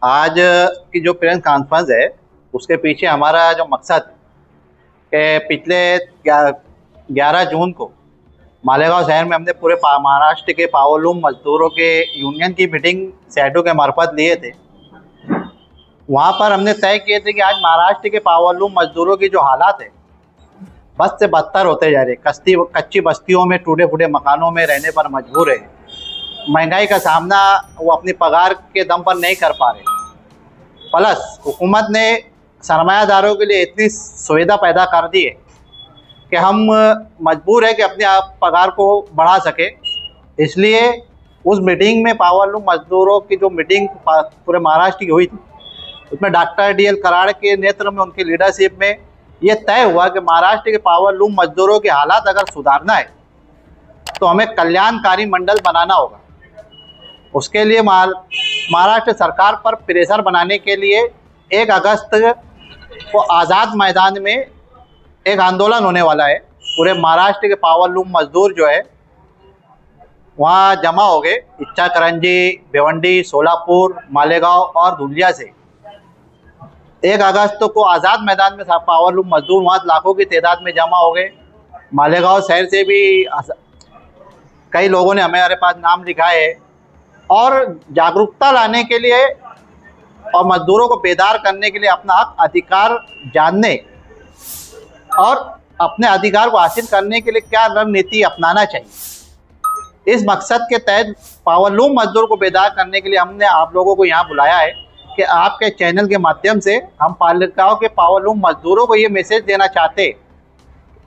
आज की जो प्रेस कॉन्फ्रेंस है उसके पीछे हमारा जो मकसद है कि पिछले 11 जून को मालेगांव शहर में हमने पूरे महाराष्ट्र के पावरलूम मजदूरों के यूनियन की मीटिंग शैडो के मार्फत लिए थे। वहाँ पर हमने तय किए थे कि आज महाराष्ट्र के पावरलूम मजदूरों की जो हालात है बद से बदतर होते जा रहे। कच्ची बस्तियों में टूटे फूटे मकानों में रहने पर मजबूर है। महंगाई का सामना वो अपनी पगार के दम पर नहीं कर पा रहे। प्लस हुकूमत ने सरमायादारों के लिए इतनी सुविधा पैदा कर दी है कि हम मजबूर है कि अपने आप पगार को बढ़ा सके। इसलिए उस मीटिंग में पावरलूम मजदूरों की जो मीटिंग पूरे महाराष्ट्र की हुई थी उसमें डॉक्टर DL कराड़ के नेतृत्व में उनकी लीडरशिप में ये तय हुआ कि महाराष्ट्र के पावरलूम मजदूरों की हालात अगर सुधारना है तो हमें कल्याणकारी मंडल बनाना होगा। उसके लिए महाराष्ट्र सरकार पर प्रेशर बनाने के लिए 1 अगस्त को आज़ाद मैदान में एक आंदोलन होने वाला है। पूरे महाराष्ट्र के पावरलूम मजदूर जो है वहाँ जमा हो गए। इच्छाकरंजी, भिवंडी, सोलापुर, मालेगांव और धुलिया से 1 अगस्त को आज़ाद मैदान में पावरलूम मजदूर वहाँ लाखों की तादाद में जमा हो गए। मालेगांव शहर से भी कई लोगों ने हमारे पास नाम लिखा है और जागरूकता लाने के लिए और मजदूरों को बेदार करने के लिए अपना हक अधिकार जानने और अपने अधिकार को हासिल करने के लिए क्या रणनीति अपनाना चाहिए, इस मकसद के तहत पावरलूम मजदूर को बेदार करने के लिए हमने आप लोगों को यहाँ बुलाया है कि आपके चैनल के माध्यम से हम पालिकाओं के पावरलूम मजदूरों को ये मैसेज देना चाहते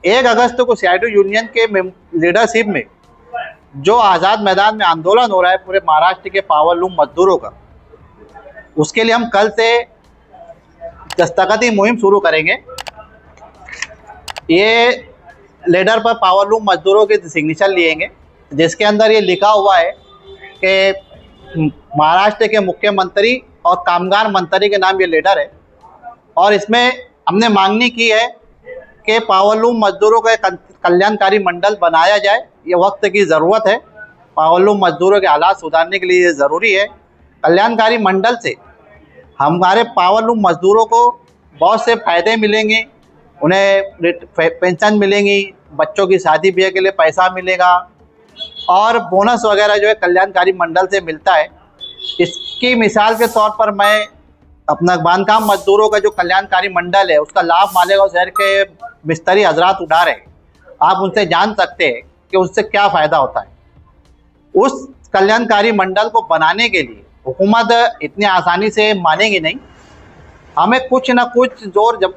1 अगस्त को शैडो यूनियन के लीडरशिप में जो आज़ाद मैदान में आंदोलन हो रहा है पूरे महाराष्ट्र के पावरलूम मजदूरों का, उसके लिए हम कल से दस्तखती मुहिम शुरू करेंगे। ये लेटर पर पावरलूम मजदूरों के सिग्नेचर लिएंगे जिसके अंदर ये लिखा हुआ है कि महाराष्ट्र के मुख्यमंत्री और कामगार मंत्री के नाम ये लेटर है और इसमें हमने मांगनी की है कि पावरलूम मजदूरों का कल्याणकारी मंडल बनाया जाए। ये वक्त की ज़रूरत है। पावरलूम मजदूरों के हालात सुधारने के लिए ये ज़रूरी है। कल्याणकारी मंडल से हमारे पावरलूम मजदूरों को बहुत से फ़ायदे मिलेंगे। उन्हें पेंशन मिलेंगी, बच्चों की शादी ब्याह के लिए पैसा मिलेगा और बोनस वगैरह जो है कल्याणकारी मंडल से मिलता है। इसकी मिसाल के तौर पर मैं अपना बांधकाम मजदूरों का जो कल्याणकारी मंडल है उसका लाभ मालेगांव शहर के मिस्त्री हजरात उठा रहे हैं। आप उनसे जान सकते हैं कि उससे क्या फ़ायदा होता है। उस कल्याणकारी मंडल को बनाने के लिए हुकूमत इतनी आसानी से मानेगी नहीं। हमें कुछ ना कुछ जोर जब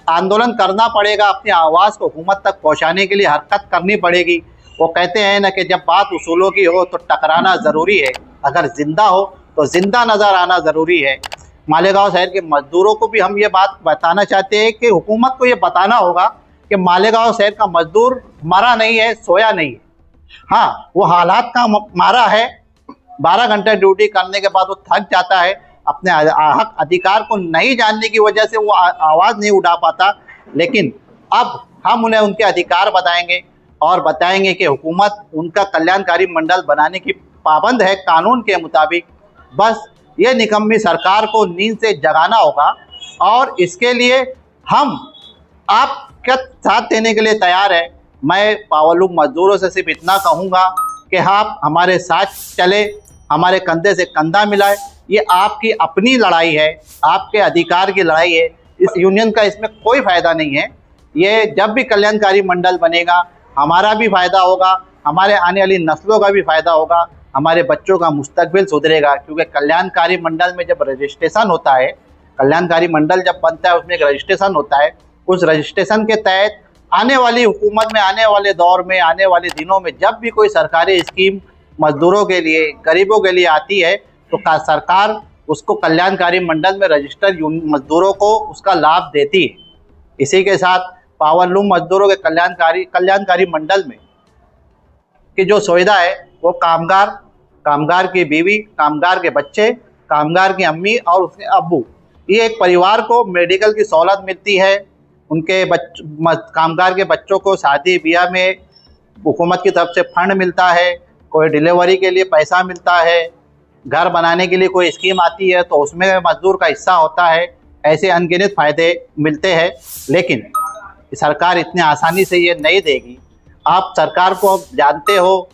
आंदोलन करना पड़ेगा, अपनी आवाज़ को हुकूमत तक पहुंचाने के लिए हरकत करनी पड़ेगी। वो कहते हैं ना कि जब बात उसूलों की हो तो टकराना ज़रूरी है, अगर ज़िंदा हो तो ज़िंदा नज़र आना ज़रूरी है। मालेगांव शहर के मजदूरों को भी हम ये बात बताना चाहते हैं कि हुकूमत को ये बताना होगा कि मालेगांव शहर का मजदूर मरा नहीं है, सोया नहीं है। हाँ, वो हालात का मारा है। 12 घंटे ड्यूटी करने के बाद वो थक जाता है। अपने हक अधिकार को नहीं जानने की वजह से वो आवाज़ नहीं उठा पाता। लेकिन अब हम उन्हें उनके अधिकार बताएंगे और बताएंगे कि हुकूमत उनका कल्याणकारी मंडल बनाने की पाबंद है कानून के मुताबिक। बस ये निकम्मी सरकार को नींद से जगाना होगा और इसके लिए हम आपका साथ देने के लिए तैयार है। मैं पावरलूम मजदूरों से सिर्फ इतना कहूँगा कि आप हमारे साथ चले, हमारे कंधे से कंधा मिलाए। ये आपकी अपनी लड़ाई है, आपके अधिकार की लड़ाई है। इस यूनियन का इसमें कोई फ़ायदा नहीं है। ये जब भी कल्याणकारी मंडल बनेगा हमारा भी फ़ायदा होगा, हमारे आने वाली नस्लों का भी फ़ायदा होगा, हमारे बच्चों का मुस्तकबिल सुधरेगा। क्योंकि कल्याणकारी मंडल में जब रजिस्ट्रेशन होता है, कल्याणकारी मंडल जब बनता है उसमें एक रजिस्ट्रेशन होता है। उस रजिस्ट्रेशन के तहत आने वाली हुकूमत में, आने वाले दौर में, आने वाले दिनों में जब भी कोई सरकारी स्कीम मजदूरों के लिए, गरीबों के लिए आती है तो सरकार उसको कल्याणकारी मंडल में रजिस्टर्ड मजदूरों को उसका लाभ देती है। इसी के साथ पावरलूम मजदूरों के कल्याणकारी मंडल में की जो सुविधा है वो कामगार की बीवी, कामगार के बच्चे, कामगार की अम्मी और उसके अब्बू, ये एक परिवार को मेडिकल की सहूलत मिलती है। उनके कामगार के बच्चों को शादी ब्याह में हुकूमत की तरफ से फंड मिलता है, कोई डिलीवरी के लिए पैसा मिलता है, घर बनाने के लिए कोई स्कीम आती है तो उसमें मजदूर का हिस्सा होता है, ऐसे अनगिनत फ़ायदे मिलते हैं। लेकिन सरकार इतनी आसानी से ये नहीं देगी, आप सरकार को जानते हो।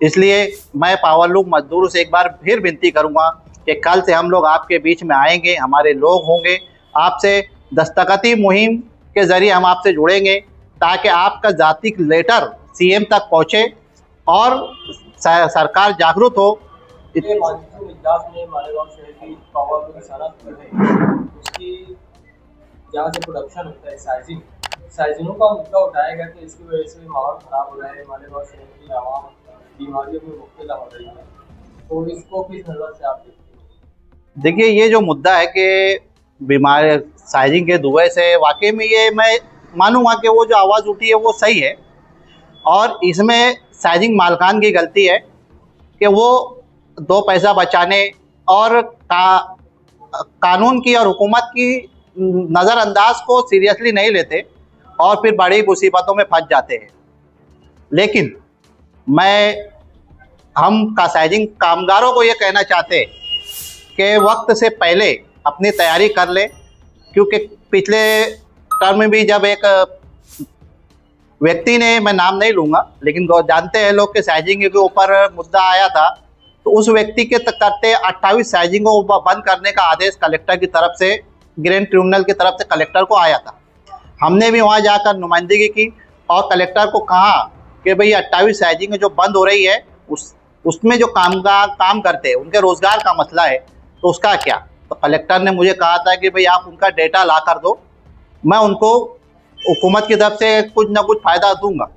इसलिए मैं पावरलूम मजदूरों से एक बार फिर विनती करूंगा कि कल से हम लोग आपके बीच में आएंगे, हमारे लोग होंगे, आपसे दस्तखती मुहिम के ज़रिए हम आपसे जुड़ेंगे ताकि आपका जाति लेटर सीएम तक पहुंचे और सरकार जागरूक हो। ये मानसून इजलास में मालेगांव शहर की पावरलूम सनत है, उसकी जहाँ से प्रोडक्शन होता है साइजिनों का मुद्दा उठाया गया कि इसकी वजह से माहौल खराब हो रहा है, मालेगांव शहर की आवाम बीमारियों में मुब्तला हो रही है, तो इसको किस नज़र से आप देखते हैं? देखिए, ये जो मुद्दा है कि बीमार साइजिंग के धुएं से, वाकई में ये मैं मानूंगा कि वो जो आवाज़ उठी है वो सही है, और इसमें साइजिंग मालकान की गलती है कि वो 2 पैसा बचाने और कानून की और हुकूमत की नज़रअंदाज को सीरियसली नहीं लेते और फिर बड़ी मुसीबतों में फंस जाते हैं। लेकिन हम साइजिंग कामगारों को ये कहना चाहते हैं कि वक्त से पहले अपनी तैयारी कर ले, क्योंकि पिछले टर्म में भी जब एक व्यक्ति ने, मैं नाम नहीं लूँगा, लेकिन जानते हैं लोग कि साइजिंग के ऊपर मुद्दा आया था, तो उस व्यक्ति के करते 28 साइजिंगों को बंद करने का आदेश कलेक्टर की तरफ से, ग्रैंड ट्रिब्यूनल की तरफ से कलेक्टर को आया था। हमने भी वहाँ जाकर नुमाइंदगी की और कलेक्टर को कहा कि भाई 28 साइजिंग जो बंद हो रही है उसमें जो काम करते हैं उनके रोज़गार का मसला है, तो उसका क्या। तो कलेक्टर ने मुझे कहा था कि भाई आप उनका डेटा ला कर दो, मैं उनको हुकूमत की तरफ से कुछ ना कुछ फ़ायदा दूंगा।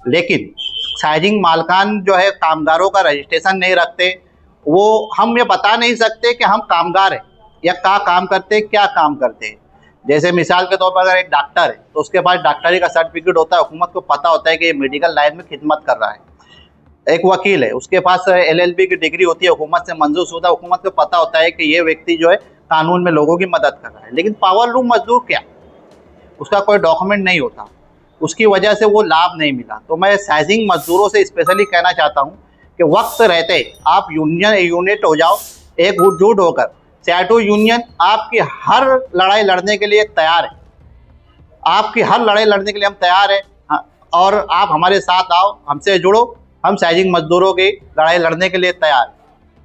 लेकिन साइजिंग मालकान जो है कामगारों का रजिस्ट्रेशन नहीं रखते, वो हम ये बता नहीं सकते कि हम कामगार हैं या क्या काम करते हैं, क्या काम करते हैं। जैसे मिसाल के तौर पर अगर एक डॉक्टर है तो उसके पास डॉक्टरी का सर्टिफिकेट होता है, हुकूमत को पता होता है कि ये मेडिकल लाइन में खिदमत कर रहा है। एक वकील है, उसके पास LLB की डिग्री होती है, हुकूमत से मंजूर शुदा, हुकूमत को पता होता है कि ये व्यक्ति जो है कानून में लोगों की मदद कर रहा है। लेकिन पावरलूम मजदूर क्या, उसका कोई डॉक्यूमेंट नहीं होता, उसकी वजह से वो लाभ नहीं मिला। तो मैं साइजिंग मजदूरों से स्पेशली कहना चाहता हूँ कि वक्त रहते आप यूनिट हो जाओ, एकजुट होकर। CITU यूनियन आपकी हर लड़ाई लड़ने के लिए तैयार है, आपकी हर लड़ाई लड़ने के लिए हम तैयार हैं, और आप हमारे साथ आओ, हमसे जुड़ो, हम साइजिंग मजदूरों की लड़ाई लड़ने के लिए तैयार हैं।